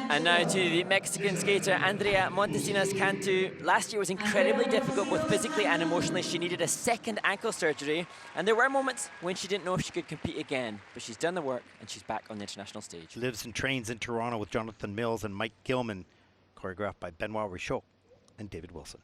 And now to the Mexican skater, Andrea Montesinos CANTU. Last year was incredibly difficult, both physically and emotionally. She needed a second ankle surgery, and there were moments when she didn't know if she could compete again. But she's done the work, and she's back on the international stage. Lives and trains in Toronto with Jonathan Mills and Mike Gilman, choreographed by Benoit Richaud and David Wilson.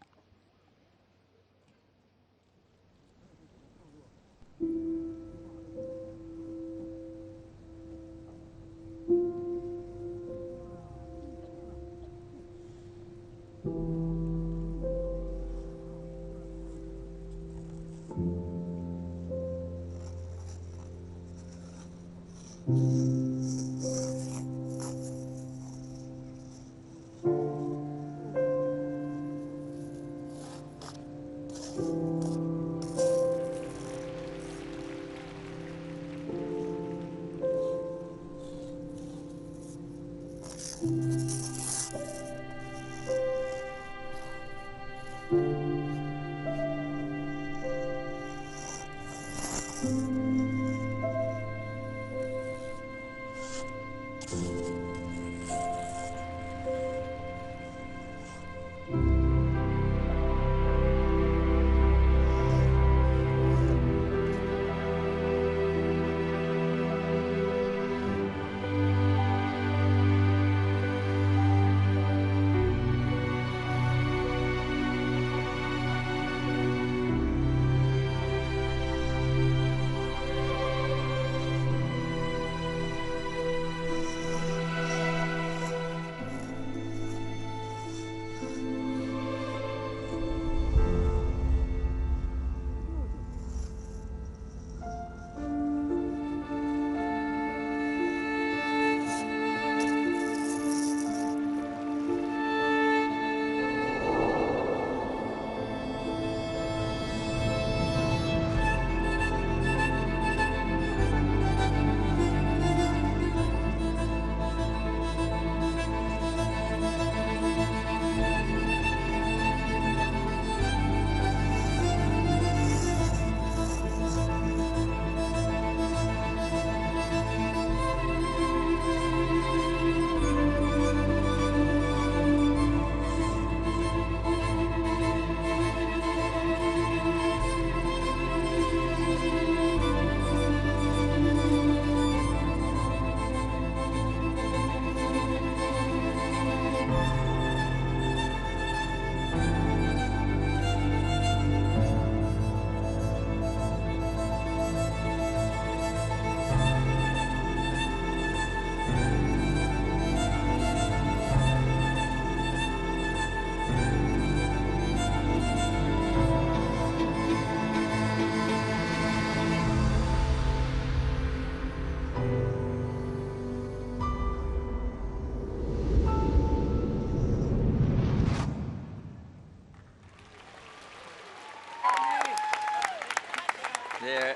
There,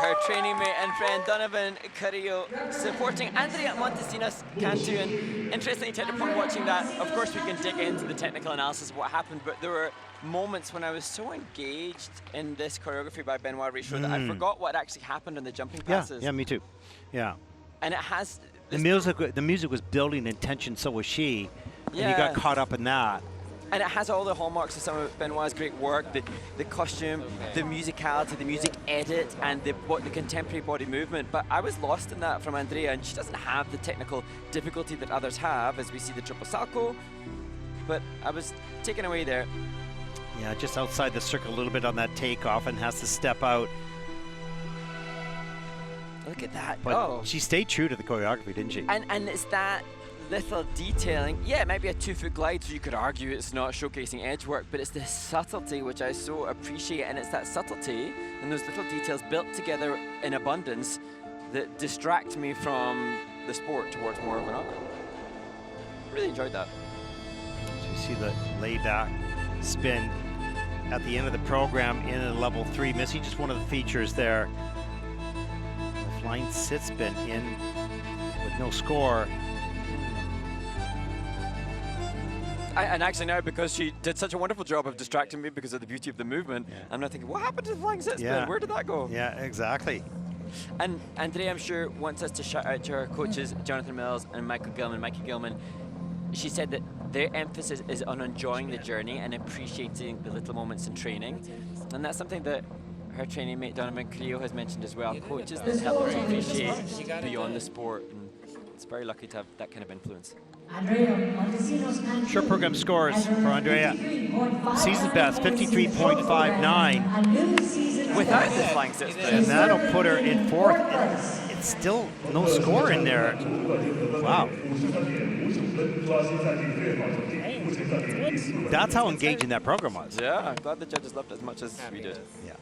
her training mate and friend Donovan Carrillo supporting Andrea Montesinos CANTU. And interestingly, upon watching that, of course we can dig into the technical analysis of what happened, but there were moments when I was so engaged in this choreography by Benoit Richaud that I forgot what actually happened in the jumping passes. Yeah, me too. Yeah. And it has the music was building in tension, so was she. And you got caught up in that. And it has all the hallmarks of some of Benoit's great work, the costume, the musicality, the music edit, and the contemporary body movement. But I was lost in that from Andrea, and she doesn't have the technical difficulty that others have, as we see the triple salto. But I was taken away there. Yeah, just outside the circle a little bit on that takeoff and has to step out. Look at that. But she stayed true to the choreography, didn't she? And it's that little detailing. Yeah, it might be a 2-foot glide, so you could argue it's not showcasing edge work, but it's the subtlety which I so appreciate, and it's that subtlety and those little details built together in abundance that distract me from the sport towards more of an art. Really enjoyed that. So you see the layback spin at the end of the program in a level 3. Missy, just one of the features there. The flying sit spin in with no score. And actually now, because she did such a wonderful job of distracting me because of the beauty of the movement, I'm now thinking, what happened to the flying sit spin? Where did that go? Yeah, exactly. And Andrea, I'm sure, wants us to shout out to her coaches, Jonathan Mills and Michael Gilman. Mikey Gilman, she said that their emphasis is on enjoying the journey and appreciating the little moments in training. And that's something that her training mate Donovan Creel has mentioned as well. Coaches that help to appreciate beyond the sport. And it's very lucky to have that kind of influence. Short program scores for Andrea. Season best, 53.59. Without the flying sits And that'll put her in fourth. It's still no score in there. Wow. That's how engaging that program was. Yeah, I'm glad the judges loved it as much as we did. Yeah.